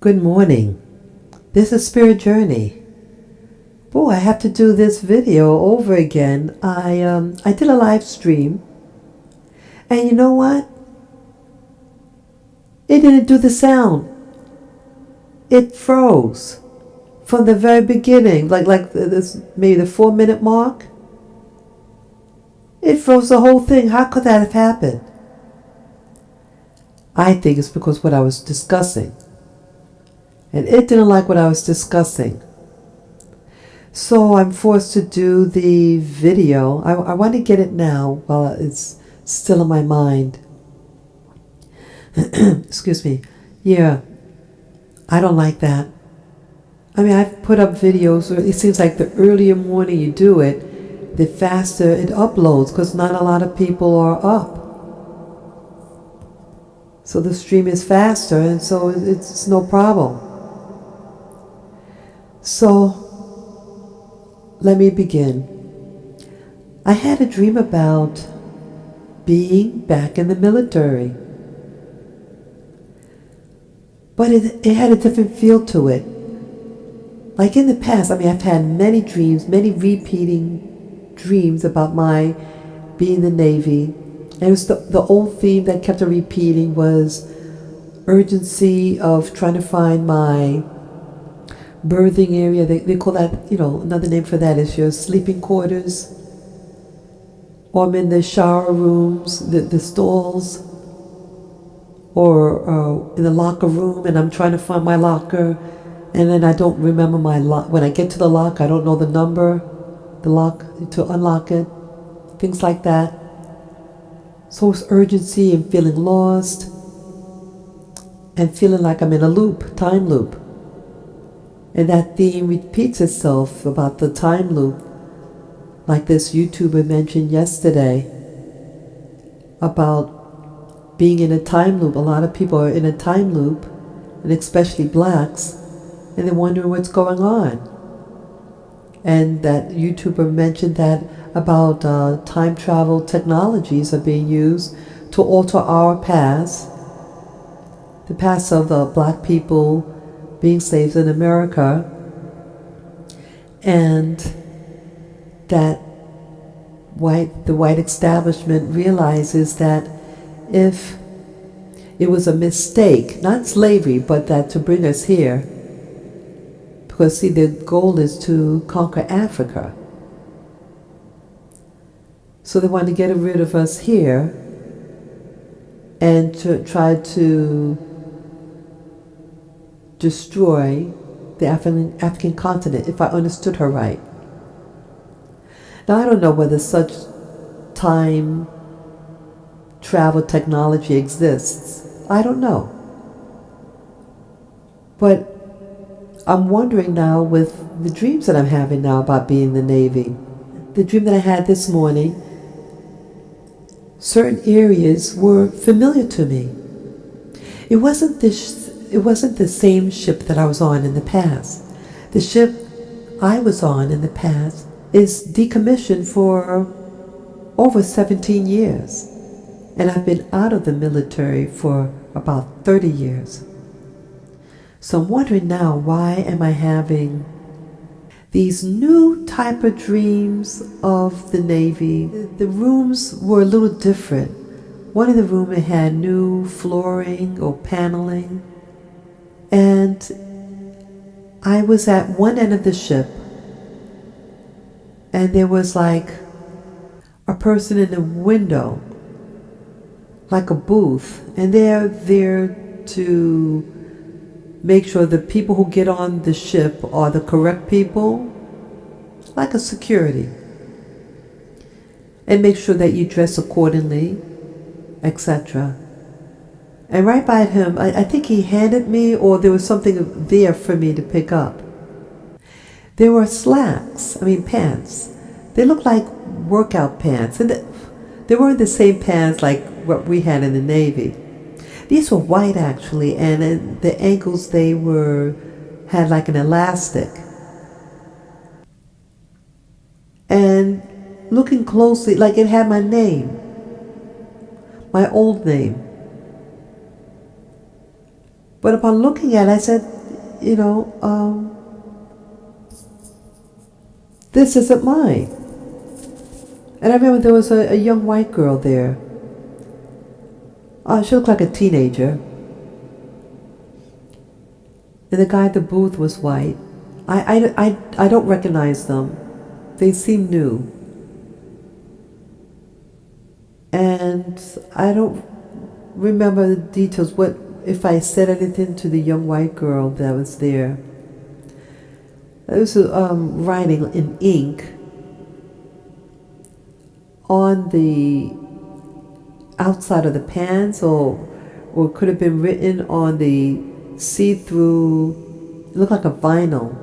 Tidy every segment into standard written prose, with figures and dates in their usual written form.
Good morning. This is Spirit Journey. Boy, I have to do this video over again. I did a live stream, and you know what? It didn't do the sound. It froze from the very beginning, like this maybe the 4 minute mark. It froze the whole thing. How could that have happened? I think it's because what I was discussing. And it didn't like what I was discussing. So I'm forced to do the video. I want to get it now while it's still in my mind. Excuse me. Yeah, I don't like that. I mean, I've put up videos where it seems like the earlier morning you do it, the faster it uploads because not a lot of people are up. So the stream is faster and so it's no problem. So, let me begin. I had a dream about being back in the military. But it had a different feel to it. Like in the past, I've had many dreams, many repeating dreams about my being in the Navy. And it was the old theme that kept on repeating was urgency of trying to find my birthing area. They call that, another name for that is your sleeping quarters. Or I'm in the shower rooms, the stalls, or in the locker room and I'm trying to find my locker and then I don't remember my lock. When I get to the lock, I don't know the number, the lock, to unlock it, things like that. So it's urgency and feeling lost and feeling like I'm in a loop, time loop. And that theme repeats itself about the time loop, like this YouTuber mentioned yesterday about being in a time loop. A lot of people are in a time loop, and especially blacks, and they're wondering what's going on. And that YouTuber mentioned that about time travel technologies are being used to alter our past, the past of the black people being slaves in America, and that the white establishment realizes that if it was a mistake, not slavery, but that to bring us here, because see, the goal is to conquer Africa. So they want to get rid of us here and to try to destroy the African continent, if I understood her right. Now, I don't know whether such time travel technology exists. I don't know. But I'm wondering now with the dreams that I'm having now about being in the Navy. The dream that I had this morning, certain areas were familiar to me. It wasn't the same ship that I was on in the past. The ship I was on in the past is decommissioned for over 17 years. And I've been out of the military for about 30 years. So I'm wondering now, why am I having these new type of dreams of the Navy? The rooms were a little different. One of the rooms had new flooring or paneling. And I was at one end of the ship, and there was like a person in the window, like a booth, and they're there to make sure the people who get on the ship are the correct people, like a security, and make sure that you dress accordingly, etc. And right by him, I think he handed me, or there was something there for me to pick up. There were pants. They looked like workout pants. And they weren't the same pants like what we had in the Navy. These were white actually, and at the ankles had like an elastic. And looking closely, like it had my name, my old name. But upon looking at it, I said, you know, this isn't mine. And I remember there was a young white girl there. She looked like a teenager. And the guy at the booth was white. I don't recognize them. They seem new. And I don't remember the details, what if I said anything to the young white girl that was there. It was writing in ink on the outside of the pants, or it could have been written on the see-through, it looked like a vinyl,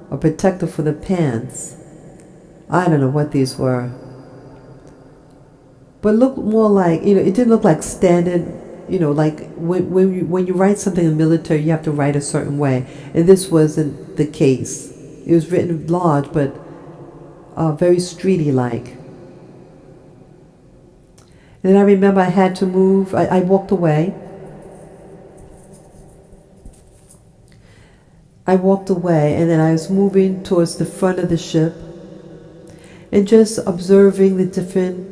a protector for the pants. I don't know what these were. But it looked more like, it didn't look like standard, like when you write something in the military, you have to write a certain way. And this wasn't the case. It was written large, but very streety-like. And then I remember I had to move. I walked away. And then I was moving towards the front of the ship and just observing the different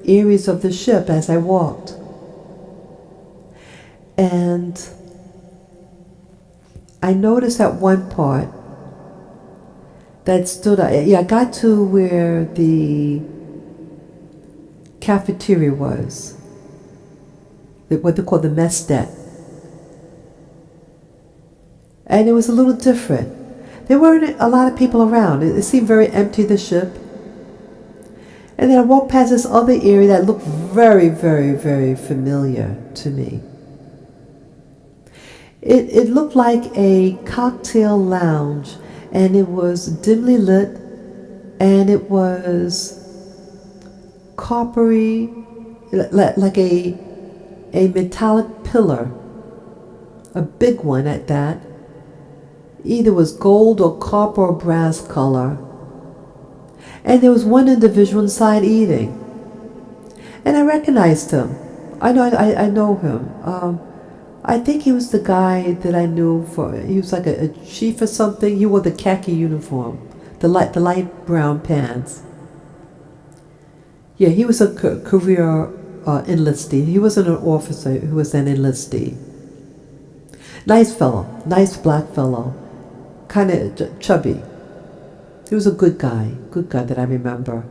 areas of the ship as I walked. And I noticed at one part that stood out. Yeah, I got to where the cafeteria was, what they call the mess deck. And it was a little different. There weren't a lot of people around. It seemed very empty, the ship. And then I walked past this other area that looked very, very, very familiar to me. It looked like a cocktail lounge, and it was dimly lit, and it was coppery, like a metallic pillar, a big one at that. Either was gold or copper or brass color. And there was one individual inside eating. And I recognized him. I know him. I think he was the guy that I knew he was like a chief or something. He wore the khaki uniform, the light brown pants. Yeah, he was a career enlistee. He wasn't an officer, he was an enlistee. Nice fellow, nice black fellow, kind of chubby. He was a good guy that I remember.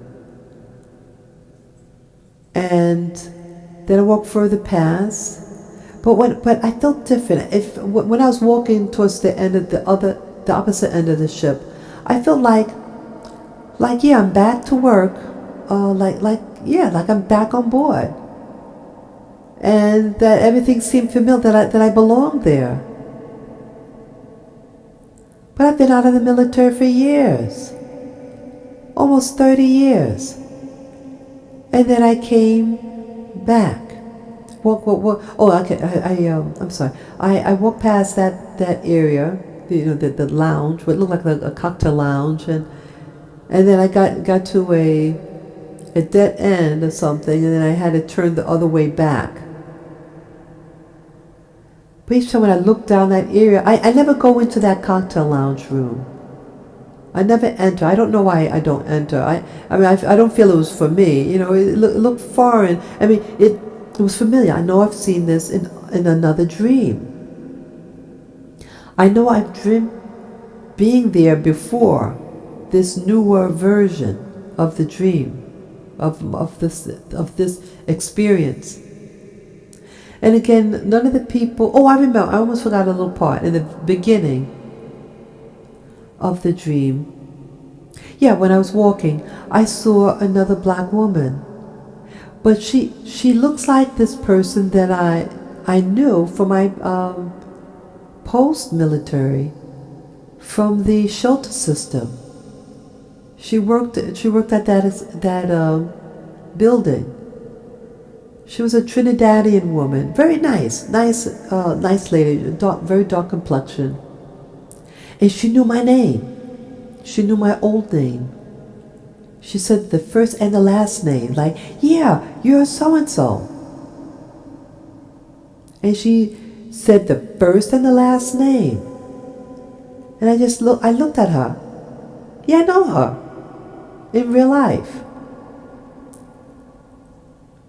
And then I walked further past, but I felt different. When I was walking towards the end of the opposite end of the ship, I felt like yeah, I'm back to work. Like I'm back on board, and that everything seemed familiar, that I belonged there. But I've been out of the military for years, almost 30 years, and then I came back. Oh, okay. I'm sorry. I walked past that area, the lounge, what looked like a cocktail lounge, and then I got to a dead end or something, and then I had to turn the other way back. But each time when I look down that area, I never go into that cocktail lounge room. I never enter. I don't know why I don't enter. I don't feel it was for me. It looked foreign. I mean, it was familiar. I know I've seen this in another dream. I know I've dreamed being there before, this newer version of the dream. Of this experience. And again, none of the people, I remember, I almost forgot a little part in the beginning of the dream. Yeah, when I was walking, I saw another black woman. But she looks like this person that I knew from my post-military, from the shelter system. She worked at that building. She was a Trinidadian woman, very nice lady, very dark complexion. And she knew my name. She knew my old name. She said the first and the last name, yeah, you're so and so. And said the first and the last name. And I looked at her. Yeah, I know her in real life.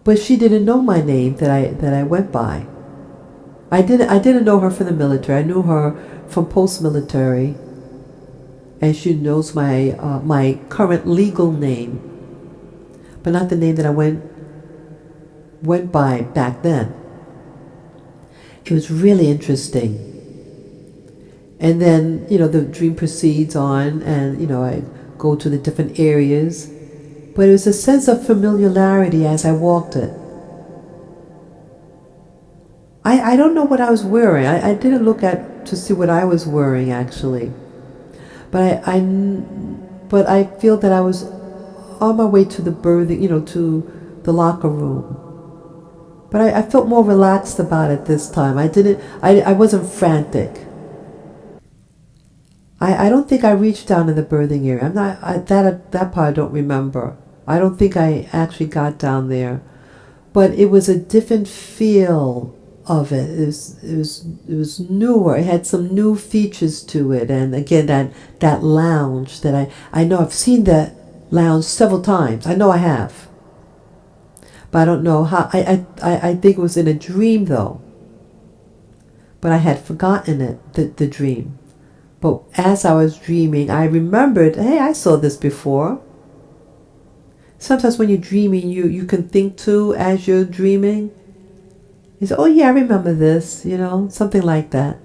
But she didn't know my name that I went by. I didn't know her from the military. I knew her from post-military, and she knows my current legal name, but not the name that I went by back then. It was really interesting. And then, the dream proceeds on, and, I go to the different areas. But it was a sense of familiarity as I walked it. I don't know what I was wearing. I didn't look to see what I was wearing, actually. But I feel that I was on my way to the birthing, to the locker room. But I felt more relaxed about it this time. I wasn't frantic. I don't think I reached down in the birthing area. That part I don't remember. I don't think I actually got down there. But it was a different feel of it. It was newer. It had some new features to it. And again, that lounge that I know I've seen that lounge several times. I know I have. But I don't know how. I think it was in a dream though. But I had forgotten it, the dream. But as I was dreaming, I remembered, hey, I saw this before. Sometimes when you're dreaming, you can think too as you're dreaming. You say, oh yeah, I remember this, something like that.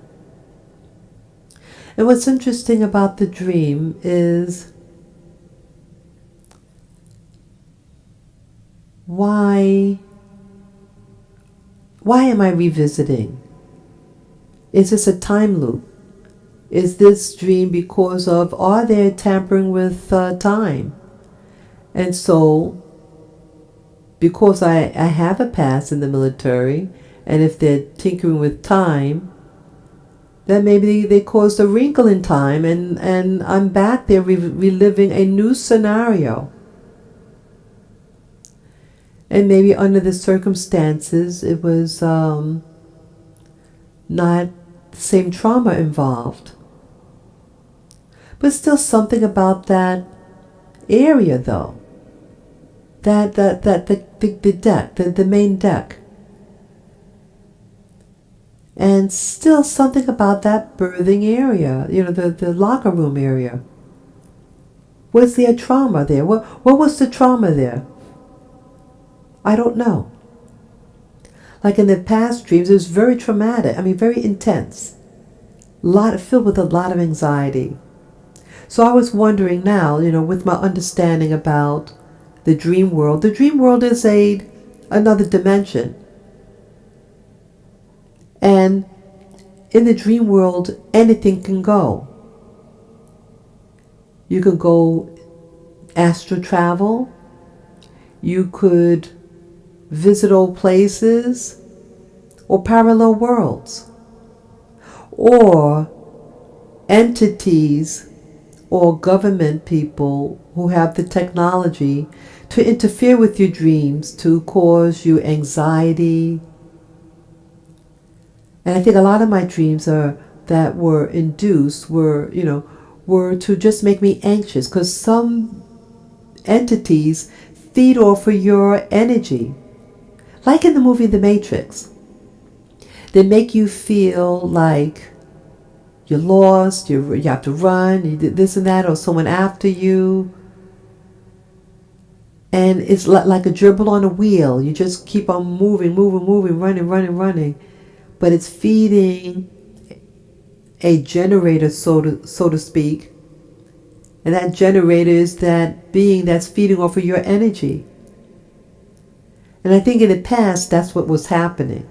And what's interesting about the dream is why am I revisiting? Is this a time loop? Is this dream because are they tampering with time? And so, because I have a past in the military, and if they're tinkering with time, then maybe they caused a wrinkle in time, and I'm back there reliving a new scenario. And maybe under the circumstances, it was not the same trauma involved. But still something about that area, though. The deck, the main deck. And still something about that birthing area, the locker room area. Was there trauma there? What was the trauma there? I don't know. Like in the past dreams, it was very traumatic. Very intense. Filled with a lot of anxiety. So I was wondering now, with my understanding about the dream world. The dream world is another dimension. And in the dream world, anything can go. You could go astral travel. You could visit old places or parallel worlds. Or entities or government people who have the technology to interfere with your dreams, to cause you anxiety. And I think a lot of my dreams that were induced were to just make me anxious, because some entities feed off of your energy. Like in the movie The Matrix. They make you feel like you're lost, you have to run, you did this and that, or someone after you. And it's like a gerbil on a wheel. You just keep on moving, running. But it's feeding a generator, so to speak. And that generator is that being that's feeding off of your energy. And I think in the past, that's what was happening.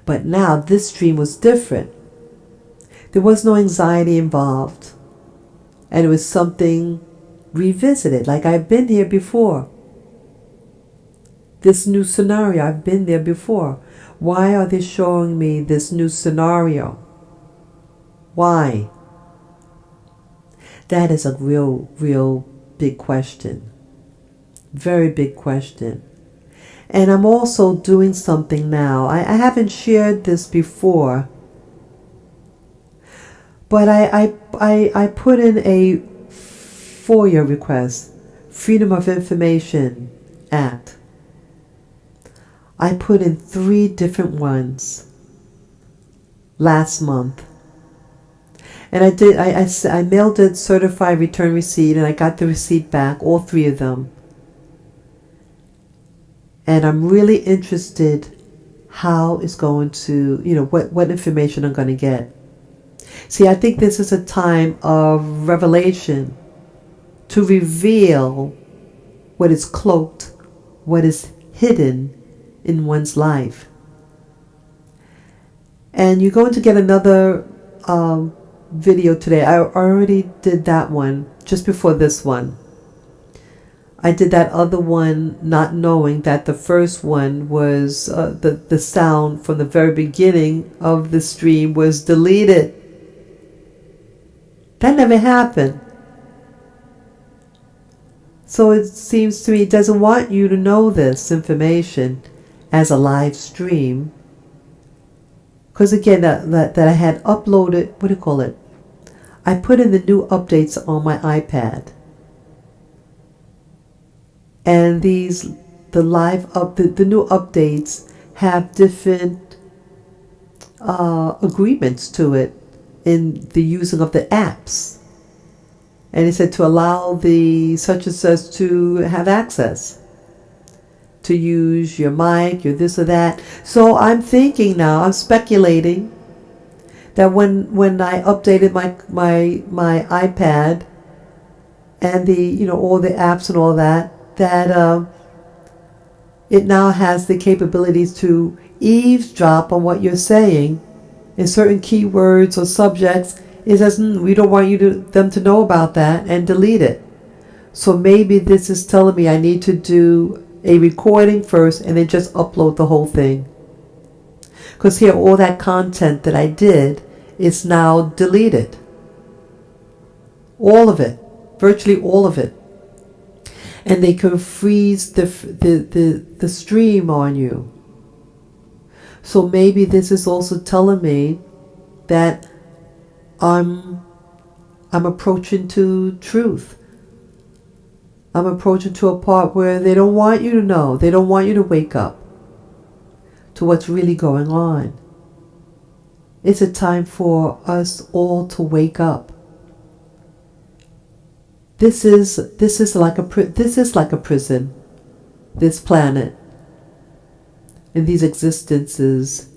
But now this dream was different. There was no anxiety involved. And it was something revisited, like I've been here before. This new scenario, I've been there before. Why are they showing me this new scenario? Why? That is a real big question. Very big question. And I'm also doing something now. I haven't shared this before, but I put in a FOIA request, Freedom of Information Act. I put in 3 different ones last month. And I mailed a certified return receipt, and I got the receipt back, all 3 of them. And I'm really interested how it's going to, what information I'm going to get. See, I think this is a time of revelation to reveal what is cloaked, what is hidden in one's life. And you're going to get another video today. I already did that one just before this one. I did that other one not knowing that the first one was the sound from the very beginning of the stream was deleted. That never happened. So it seems to me it doesn't want you to know this information as a live stream. Because again, that I had uploaded, what do you call it? I put in the new updates on my iPad. And the new updates have different agreements to it in the using of the apps. And it said to allow the such and such to have access, to use your mic, your this or that. So I'm thinking now, I'm speculating that when I updated my iPad and the all the apps and all that it now has the capabilities to eavesdrop on what you're saying in certain keywords or subjects. It says, we don't want them to know about that, and delete it. So maybe this is telling me I need to do a recording first and then just upload the whole thing. Because here, all that content that I did is now deleted. All of it. Virtually all of it. And they can freeze the stream on you. So maybe this is also telling me that I'm approaching to truth. I'm approaching to a part where they don't want you to know. They don't want you to wake up to what's really going on. It's a time for us all to wake up. This is like a prison, this planet, and these existences,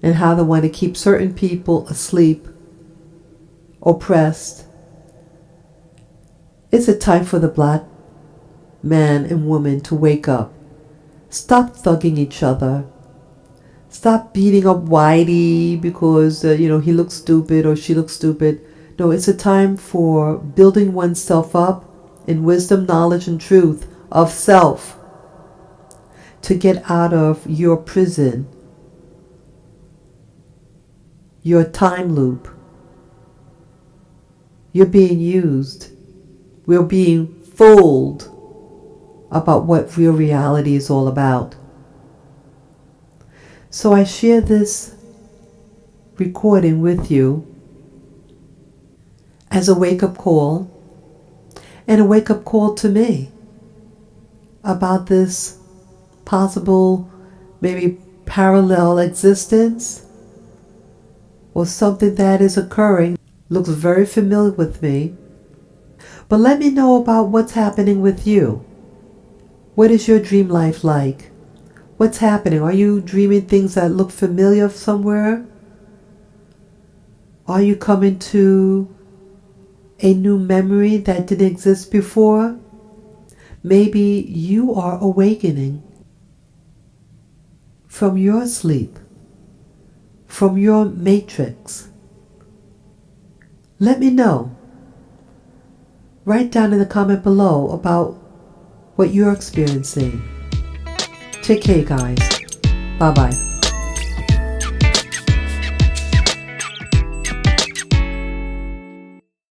and how they want to keep certain people asleep, oppressed. It's a time for the black man and woman to wake up. Stop thugging each other. Stop beating up Whitey because he looks stupid or she looks stupid. No, it's a time for building oneself up in wisdom, knowledge, and truth of self to get out of your prison, your time loop. You're being used. We're being fooled about what real reality is all about. So I share this recording with you as a wake-up call, and a wake-up call to me about this possible, maybe parallel existence or something that is occurring. Looks very familiar with me. But let me know about what's happening with you. What is your dream life like? What's happening? Are you dreaming things that look familiar somewhere? Are you coming to a new memory that didn't exist before? Maybe you are awakening from your sleep, from your matrix. Let me know. Write down in the comment below about what you're experiencing. Take care, guys. Bye-bye.